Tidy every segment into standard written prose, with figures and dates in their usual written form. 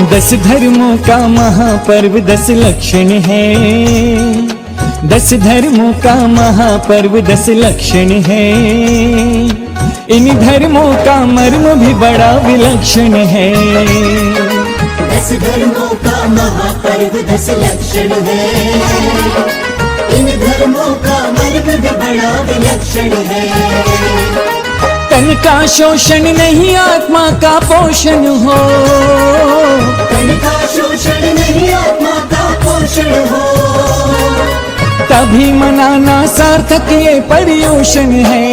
10 धर्मों का महापर्व 10 लक्षण है। 10 धर्मों का महापर्व 10 लक्षण है। इन धर्मों का मर्म भी बड़ा विलक्षण है। 10 धर्मों का महापर्व 10 लक्षण है। इन धर्मों का मर्म भी बड़ा विलक्षण है। तन का शोषण नहीं आत्मा का पोषण हो। तन का शोषण नहीं आत्मा का पोषण हो। तभी मनाना सार्थक ये पर्युषण है।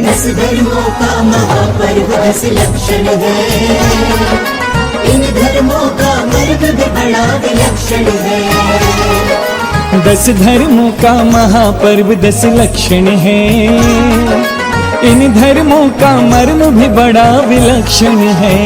10 धर्मों का महापर्व 10 लक्षण है। इन धर्मों का मर्म भी बड़ा विलक्षण है। 10 धर्मों का महापर्व 10 लक्षण है। इन धर्मों का मर्म भी बड़ा विलक्षण है।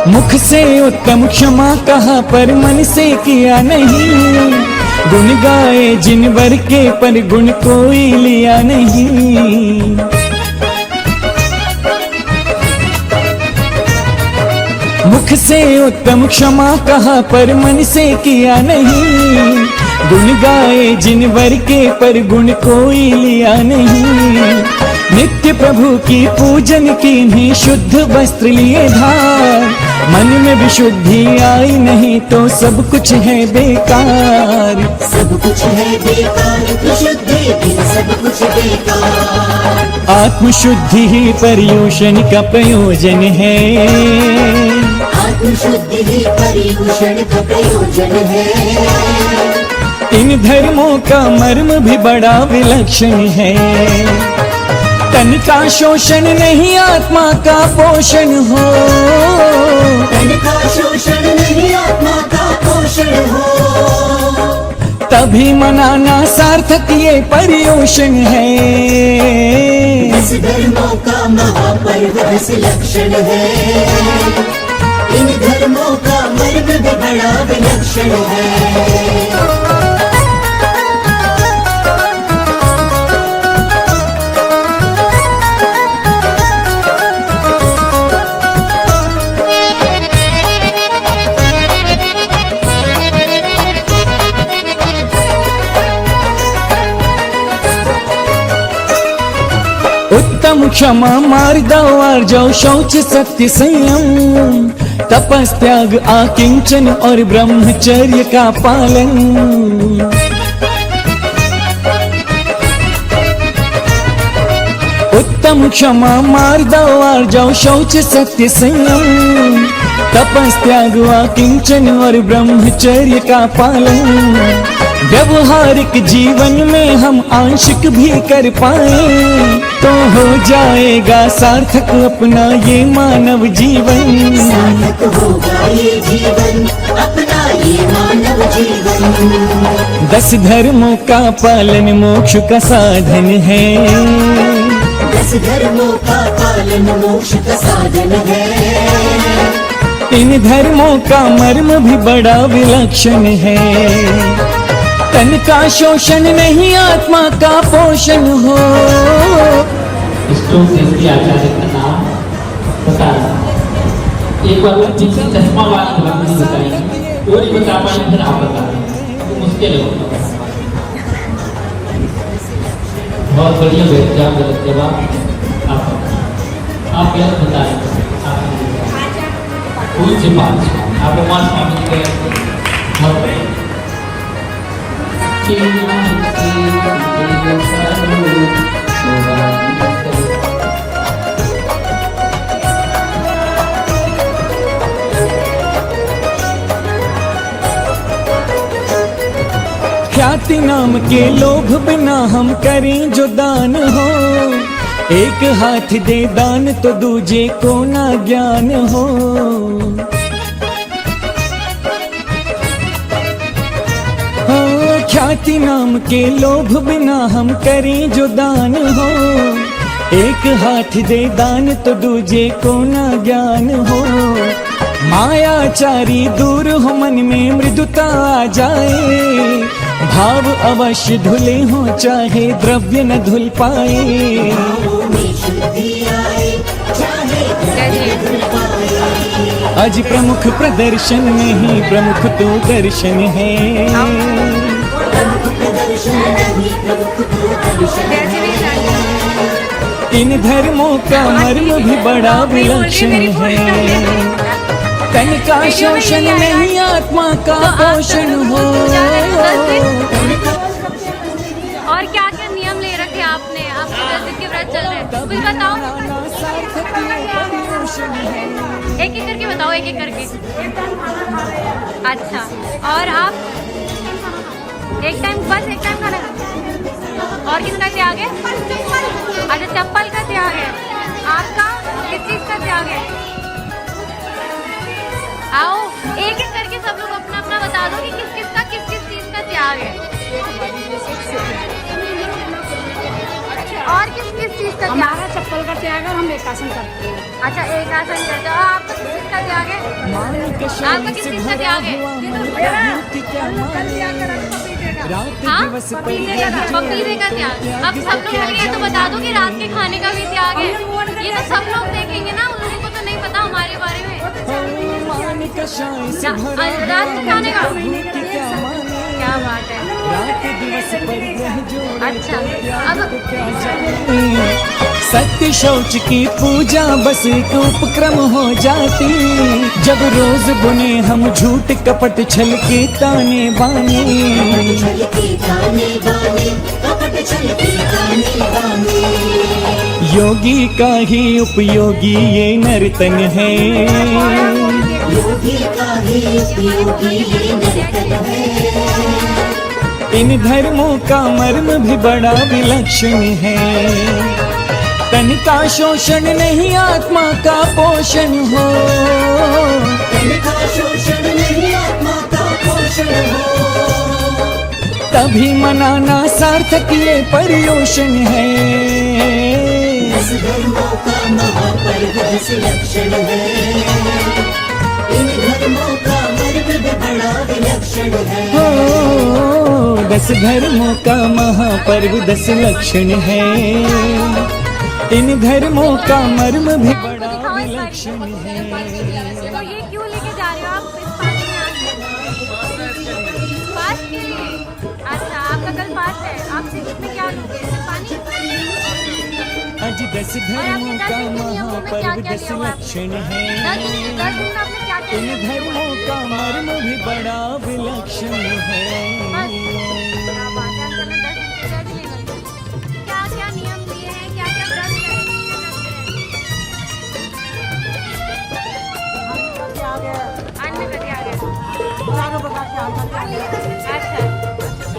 मुख से उत्तम क्षमा कहा पर मन से किया नहीं। गुण गाए जिन वर के पर गुण कोई लिया नहीं। मुख से उत्तम क्षमा कहा पर मन से किया नहीं। गुण गाए जिन वर के पर गुण कोई लिया नहीं। नित्य प्रभु की पूजन की नहीं शुद्ध वस्त्र लिए धार। मन में विशुद्धि आई नहीं तो सब कुछ है बेकार। सब कुछ है बेकार, विशुद्धि बिन सब कुछ बेकार। आत्मशुद्धि ही पर्युषण का प्रयोजन है। आत्मशुद्धि ही पर्युषण का प्रयोजन है। इन धर्मों का मर्म भी बड़ा विलक्षण है। तन का शोषण नहीं आत्मा का पोषण हो। तन का शोषण नहीं आत्मा का पोषण हो। तभी मनाना सार्थक ये पर्युषण है। 10 धर्मों का महापर्व 10 लक्षण है। इन धर्मों का मर्म भी बड़ा विलक्षण है। उत्तम क्षमा मार्दव आर्जव शौच सत्य संयम। तपस्त्याग आकिंचन और ब्रह्मचर्य का पालन। उत्तम क्षमा मार्दव आर्जव शौच सत्य संयम। तपस्त्याग आकिंचन और ब्रह्मचर्य का पालन। व्यवहारिक जीवन में हम आंशिक भी कर पाए तो हो जाएगा सार्थक अपना ये मानव जीवन। सार्थक होगा ये जीवन, अपना ये मानव जीवन। 10 धर्मों का पालन मोक्ष का साधन है। 10 धर्मों का पालन मोक्ष का साधन है। इन धर्मों का मर्म भी बड़ा विलक्षण है। तन का शोषण नहीं आत्मा का पोषण हो। आचार्य का नाम बता एक बार जिनसे चश्मा वाली बात नहीं बताएंगे वो नहीं बता पाए फिर आप बता दें मुश्किल होगा। बहुत बढ़िया व्यक्ति आप गलत जवाब आप गलत बताएं। कोई सी बात आप हमारे स्वामी के बहुत बढ़िया ख्याति नाम के लोभ बिना हम करें जो दान हो। एक हाथ दे दान तो दूजे को ना ज्ञान हो। ख्याति नाम के लोभ बिना हम करें जो दान हो। एक हाथ दे दान तो दूजे को ना ज्ञान हो, मायाचारी दूर हो मन में मृदुता आ जाए, भाव अवश्य धुले हो चाहे द्रव्य न धुल पाए। में शुद्धि आए चाहे द्रव्य धुल पाए। आज प्रमुख प्रदर्शन नहीं प्रमुख तो दर्शन है, प्रमुख प्रदर्शन नहीं प्रमुख तो दर्शन है। इन धर्मों का मर्म भी बड़ा विलक्षण है, तन का शोषण नहीं आत्मा का पोषण हो। और क्या क्या नियम ले रखे आपने, आपके 10 दिन के व्रत चल रहे हैं, कुछ बताओ। एक एक करके बताओ, एक एक करके। अच्छा, और आप एक टाइम, बस एक टाइम खाना, और किसका त्याग है? अच्छा, चप्पल का त्याग है। आपका किस चीज का त्याग है? आओ एक एक करके सब लोग अपना अपना बता दो कि किस किस चीज का त्याग है, और किस चीज का त्याग? हमारा चप्पल का त्याग है और हम एक आसन करते हैं। अच्छा, एक आसन करते हो। आपका किस चीज का त्याग है? आपका किस चीज का त्याग है? हाँ, पपीते का त्याग। अब सब लोग मिल गए तो बता दो कि रात के खाने का भी त्याग है। ये तो सब लोग देखेंगे ना, उन लोगों को तो नहीं पता हमारे बारे में। रात के खाने का क्या बात है। अच्छा, अब सत्य शौच की पूजा बस एक उपक्रम हो जाती, जब रोज बुने हम झूठ कपट छल के ताने बाने। छल के ताने बाने, कपट छल के ताने बाने। योगी का ही उपयोगी ये नर्तन है, योगी का ही उपयोगी ये नर्तन है। इन धर्मों का मर्म भी बड़ा विलक्षण है, तन का शोषण नहीं आत्मा का पोषण हो। तन का शोषण नहीं आत्मा का पोषण हो। तभी मनाना सार्थक ये पर्युषण है। 10 धर्मों का महापर्व 10 लक्षण है। इन धर्मों का मर्म भी बड़ा विलक्षण है। हो 10 धर्मों का महापर्व 10 लक्षण है, इन धर्मों का मर्म भी बड़ा विलक्षण है। तो ये क्यों लेके जा रहे हो आप इस पानी में आके? फास्ट के लिए? अच्छा, आपका कल फास्ट है। आप सिर्फ में क्या लोगे? सिर्फ पानी? आज 10 धर्मों का महापर्व 10 लक्षण है, 10 दिन में आपने क्या क्या इन धर्मों का मर्म भी बड़ा विलक्षण है। क्या बात है, अंकल ने 10 दिन के व्रत लिए हैं। क्या क्या नियम लिए हैं, क्या क्या व्रत लिए हैं? अन्न का त्याग है।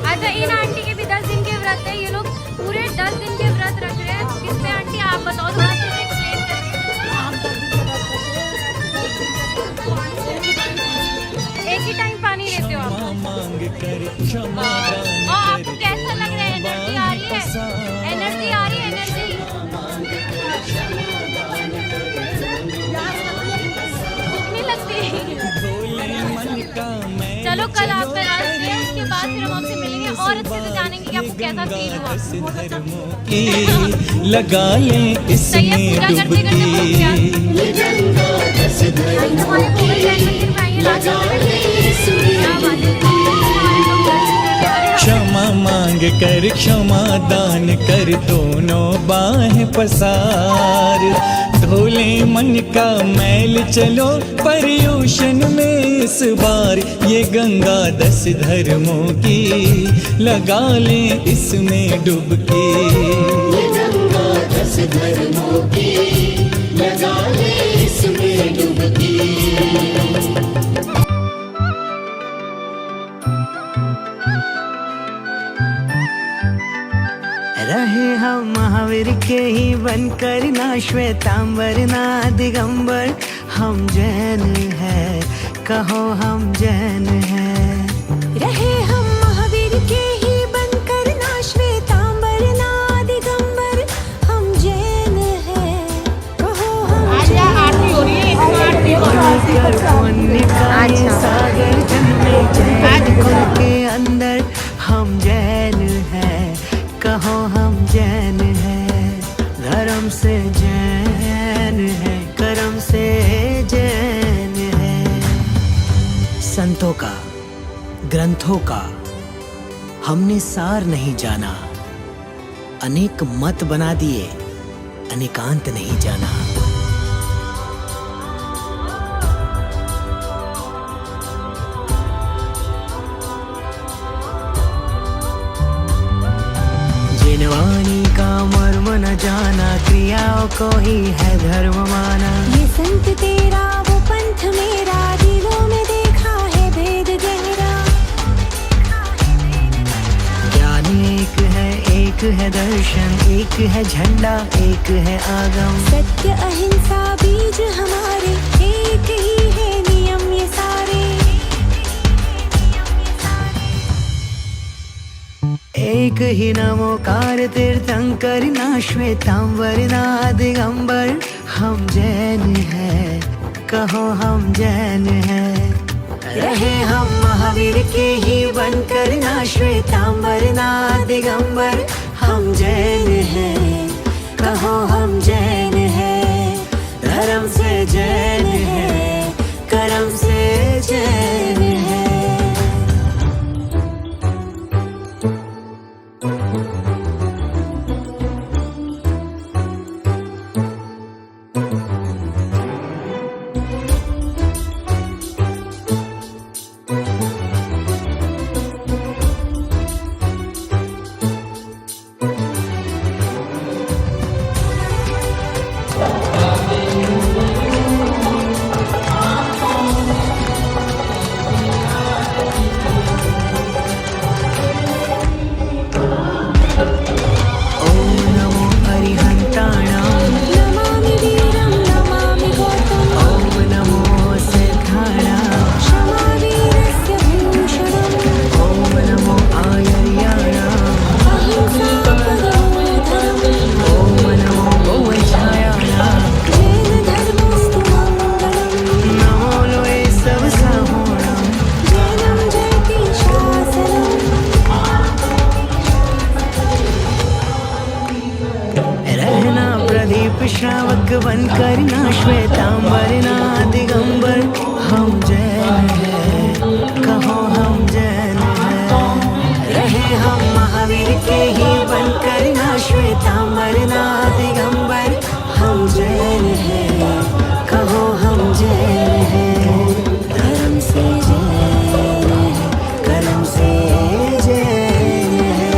अच्छा, इन आंटी के भी 10 दिन के व्रत है। ये लोग पूरे 10 दिन के व्रत रख रहे हैं। किसमें आंटी आप बताओ, थोड़ा अच्छे से एक्सप्लेन करके। एक ही टाइम पानी लेते हो आप? और आपको कैसा लग रहा है? एनर्जी आ रही है? एनर्जी आ रही है? एनर्जी भूख नहीं लगती? चलो, कल आपका लास्ट है, उसके बाद फिर हम आपसे मिलेंगे और अच्छे से जानेंगे कि आपको कैसा फील हुआ। लगा लें इसमें पूजा करते करते बहुत प्यार। तुम्हारे पूरे जन्मदिन में आइए, लास्ट क्षमा मांग कर क्षमा दान कर दोनों बाहें पसार, धोले मन का मैल चलो पर्युषण में इस बार। ये गंगा 10 धर्मों की लगा लें इसमें डुबकी। ये गंगा 10 धर्मों की लगा ले इसमें डुबकी। रहे हम महावीर के ही बनकर, ना श्वेतांबर ना दिगंबर। हम जैन हैं, कहो हम जैन हैं। रहे हम महावीर के ही बनकर, ना श्वेतांबर ना दिगंबर। हम जैन ग्रंथों का हमने सार नहीं जाना, अनेक मत बना दिए, अनेकांत नहीं जाना। जिनवाणी का मर्म न जाना, क्रियाओं को ही है धर्म माना। ये संत तेरा वो पंथ मेरा, दिलों में देखा है भेद गहरा। ज्ञान एक है दर्शन, एक है झंडा, एक है आगम। सत्य अहिंसा बीज हमारे, एक ही है नियम ये सारे। एक ही नमोकार तीर्थंकर, ना श्वेतांबर ना दिगंबर। हम जैन हैं, कहो हम जैन हैं। रहे हम महावीर के ही बनकर, ना श्वेतांबर ना दिगंबर। हम जैन हैं, कहो हम जैन हैं। धर्म से जैन हैं, कर्म से जैन हैं। नमामि वीरं नमामि गौतमम्। ओम नमो सिद्धाणां। क्षमा वीरस्य भूषणम्। ओम नमो आयर्याणां। अहिंसा परमो धर्मम्। ओम नमो गोवंशायाणां। जैन धर्मस्तु मङ्गलम्। नमो लोए सब साहोणां। जैनं जयति शासनम्। रहना प्रदीप श्रावक बनकर, ना श्वेतांबर ना दिगंबर। हम जैन हैं, कहो हम जैन हैं। रहे हम महावीर के ही बनकर, ना श्वेतांबर ना दिगंबर। हम जैन हैं, कहो हम जैन हैं। धर्म से जैन हैं, कर्म से जैन हैं।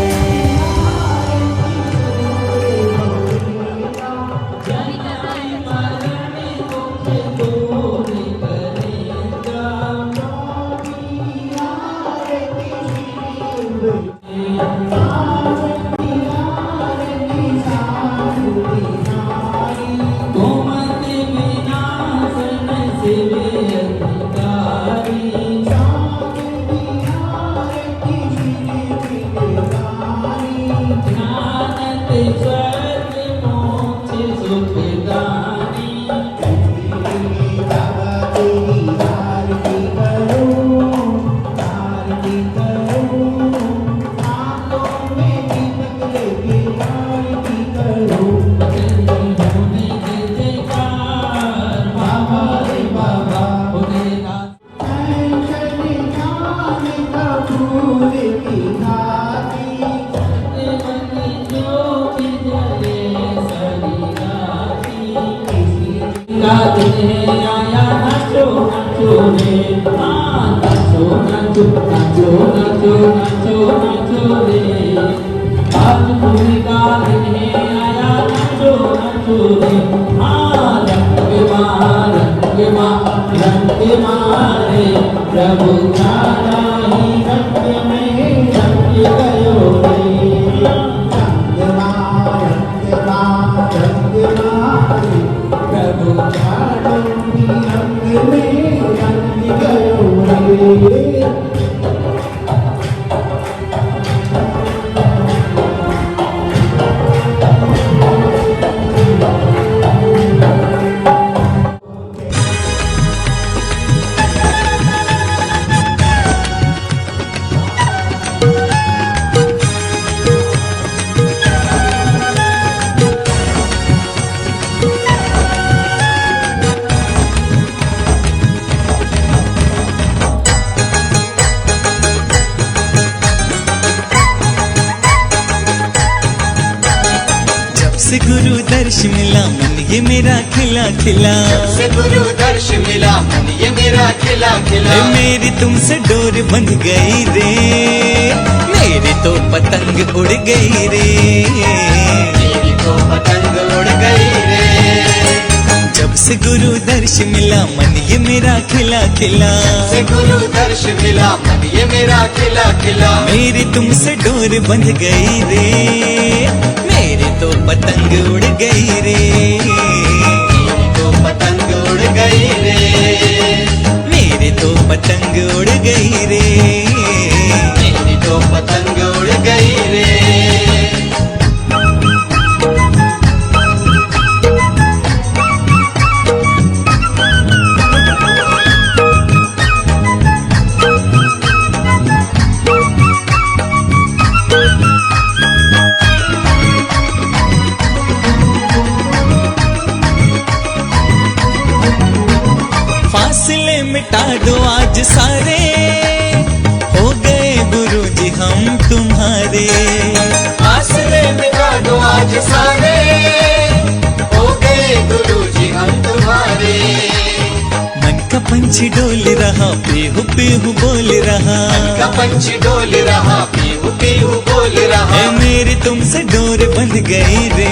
से गुरु दर्श मिला मन ये मेरा खिला खिला, से गुरु दर्श मिला मन ये मेरा खिला खिला। मेरी तुमसे डोर बंध गई रे, मेरी तो पतंग उड़ गई रे, मेरी तो पतंग उड़ गई रे। जब से गुरु दर्श मिला मन ये मेरा खिला खिला, से गुरु दर्श मिला मन ये मेरा खिला खिला। मेरी तुमसे डोर बंध गई रे, मेरी तो पतंग उड़ गई रे, मेरी तो पतंग उड़ गई रे, मेरी तो पतंग उड़ गई रे, मेरी तो पतंग उड़ गई रे। फासले मिटा दो आज सारे, हो गए गुरु जी हम तुम्हारे। फासले मिटा दो आज सारे, हो गए गुरु जी हम तुम्हारे। मन का पंछी डोल रहा पीहू पीहू बोल रहा, का पंछी डोल रहा पीहू पीहू बोल रहा। ए मेरी तुमसे डोर बंध गई रे,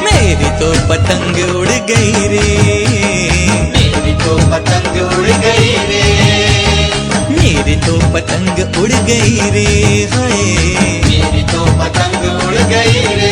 मेरी तो पतंग उड़ गई रे, मेरी तो पतंग उड़ गई रे, मेरी तो पतंग उड़ गई रे, हाय मेरी तो पतंग उड़ गई रे।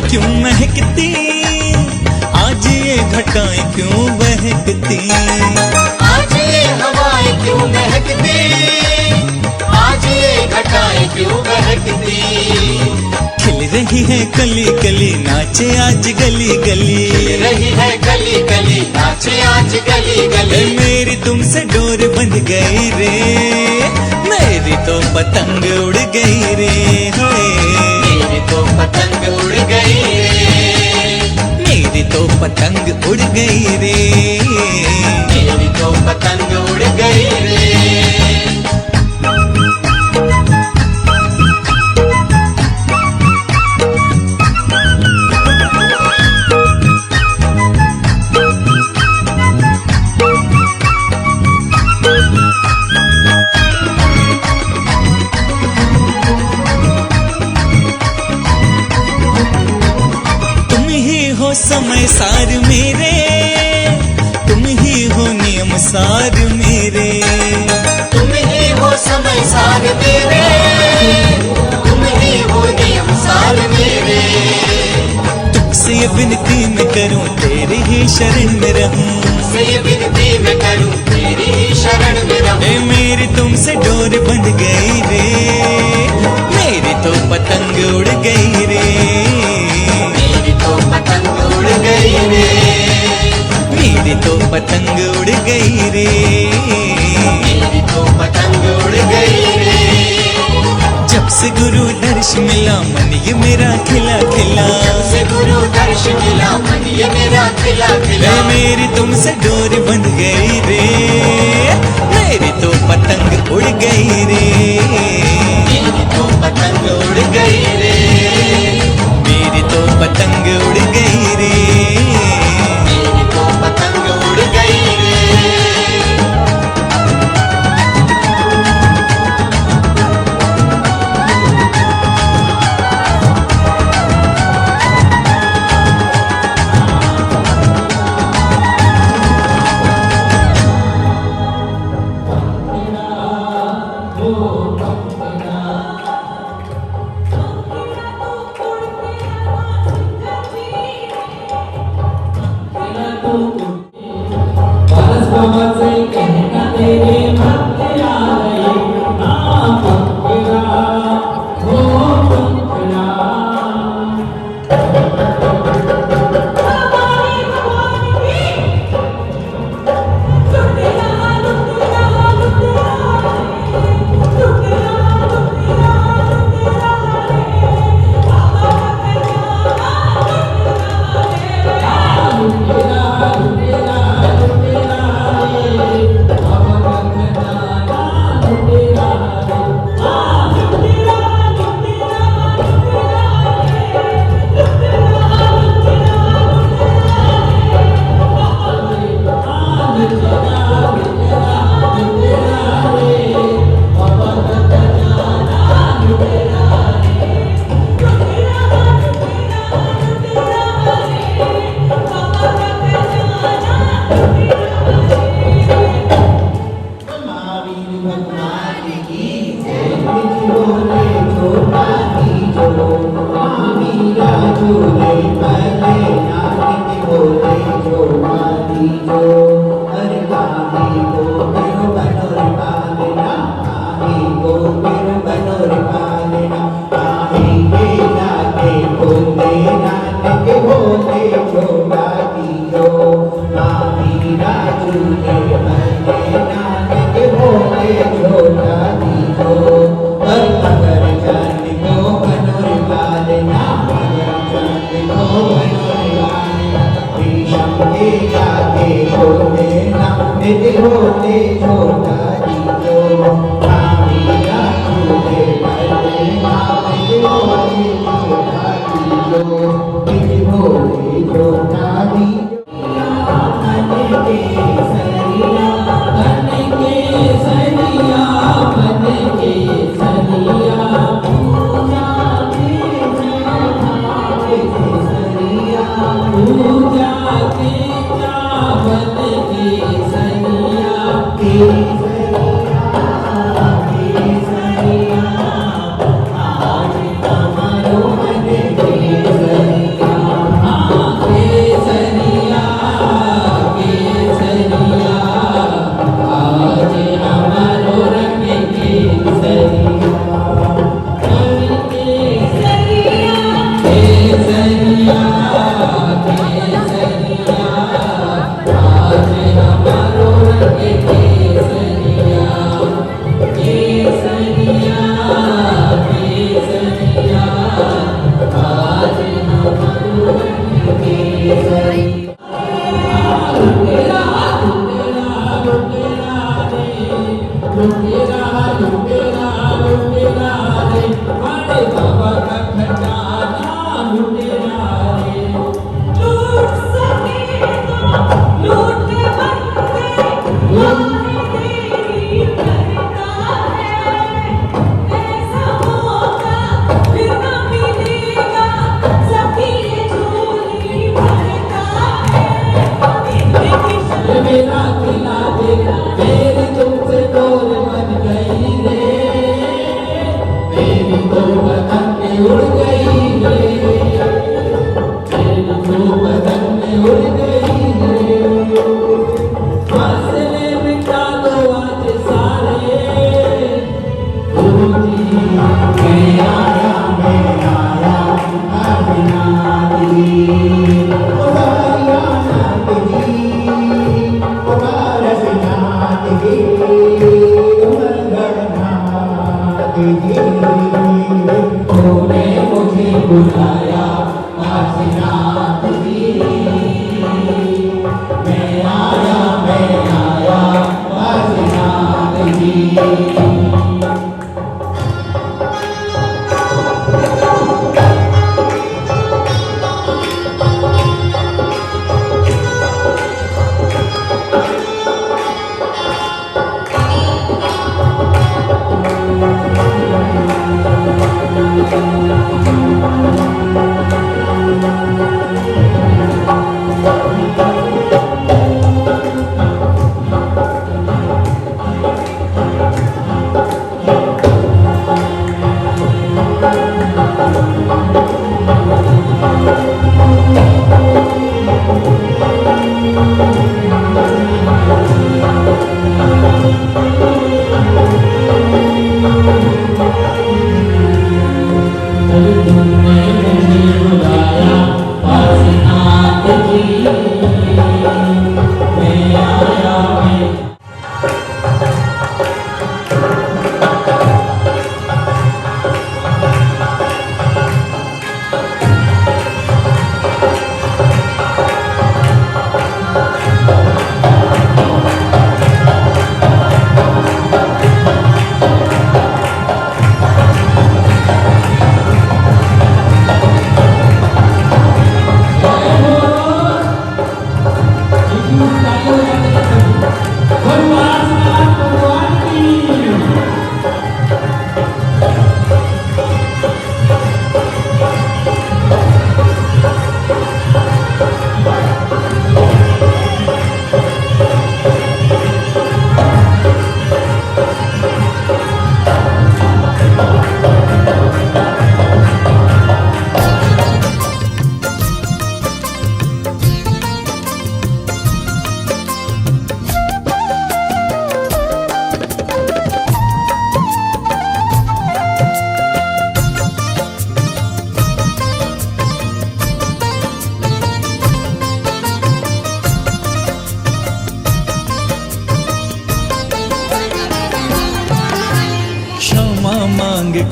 क्यों महकती, आज ये घटाएं क्यों बहकती, आज ये हवाएं क्यों महकती, आज ये घटाएं क्यों बहकती। खिल रही है कली कली नाचे आज गली गली, खिल रही है गली गली नाचे आज गली गली। मेरी तुमसे डोर बंध गई रे, मेरी तो पतंग उड़ गई रे, हाय मेरी तो पतंग उड़ गई रे, मेरी तो पतंग उड़ गई रे, मेरी तो पतंग उड़ गई रे। समय सार मेरे, तुम ही हो नियम सार मेरे, तुम ही हो समय सार मेरे, तुम ही हो नियम सार मेरे। तुमसे ये विनती मैं करूं तेरे ही शरण में रहूं, से ये विनती मैं करूं तेरी ही शरण में रहूं। मेरी तुमसे डोर बंध गई रे, मेरी तो पतंग उड़ गई रे, मेरी तो पतंग उड़ गई रे, मेरी तो पतंग उड़ गई रे, मेरी तो पतंग उड़ गई रे। जब से गुरु दर्श मिला मन ये मेरा खिला खिला, जब से गुरु दर्श मिला मन ये मेरा खिला खिला। मेरी तुमसे डोर बंध गई रे, मेरी तो पतंग उड़ गई रे, मेरी तो पतंग उड़ गई रे, मेरी तो पतंग उड़ गई रे, मेरी तो पतंग उड़ गई रे। भगवान की जय। बोले छोटा दीजो मीरा झूले भले नानक बोले छोटा दीजो हर काहे को बिनु बनोर पालना काहे को बिनु बनोर पालना काहे के लागे बोले नानक बोले छोटा दीजो मीरा झूले भले नानक बोले छोटा दीजो हर अगर चंद को बनोर पालना अगर चंद को बनोर पालना विषम के जाके बोले ना निधि बोले छोटा दीजो मीरा झूले भले नानक बोले छोटा दीजो निधि बोले छोटा दीजो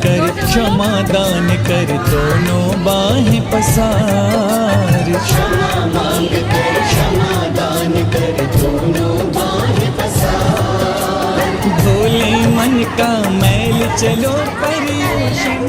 कर क्षमा दान कर दोनों बाहें पसार। क्षमा मांग कर क्षमा दान कर दोनों बाहें पसार। भोले मन का मैल चलो पर्युषण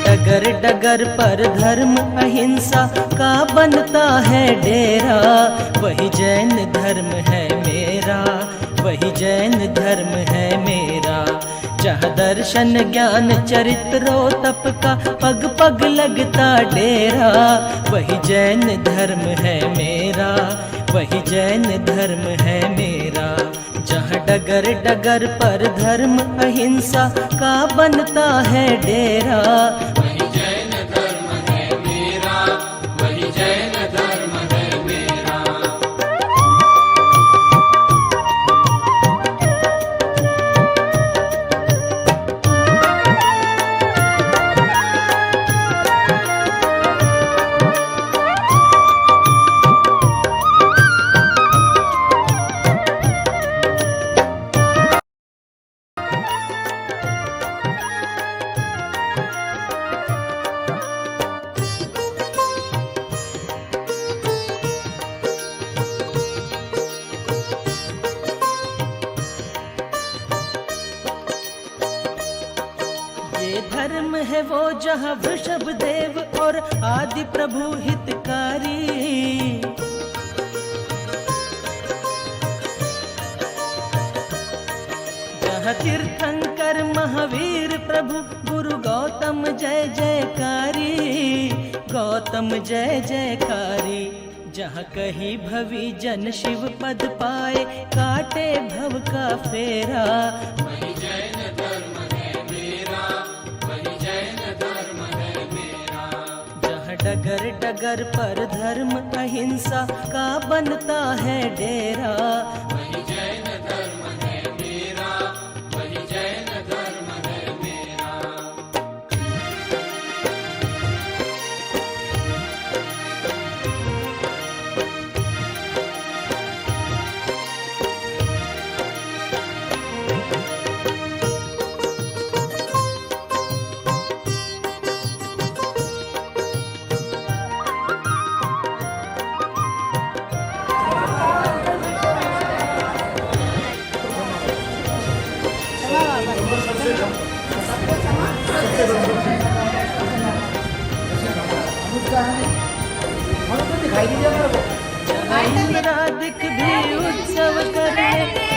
डगर डगर पर धर्म अहिंसा का बनता है डेरा, वही जैन धर्म है मेरा, वही जैन धर्म है मेरा। जहाँ दर्शन ज्ञान चरित्रो तप का पग पग लगता डेरा, वही जैन धर्म है मेरा, वही जैन धर्म है मेरा। जहाँ डगर डगर पर धर्म अहिंसा का बनता है डेरा, वही जैन धर्म है मेरा, वही जैन धर्म है मेरा। धर्म है वो जहाँ वृषभ देव और आदि प्रभु हितकारी, जहाँ तीर्थंकर महावीर प्रभु गुरु गौतम जय जयकारी, गौतम जय जयकारी। जहाँ कही भवी जन शिव पद पाए काटे भव का फेरा, वही जैन धर्म है मेरा, वही जैन धर्म है मेरा। जहाँ डगर डगर पर धर्म अहिंसा का बनता है डेरा, वही जैन धर्म है मेरा, वही जैन धर्म है मेरा। इंद्रादिक भी उत्सव करे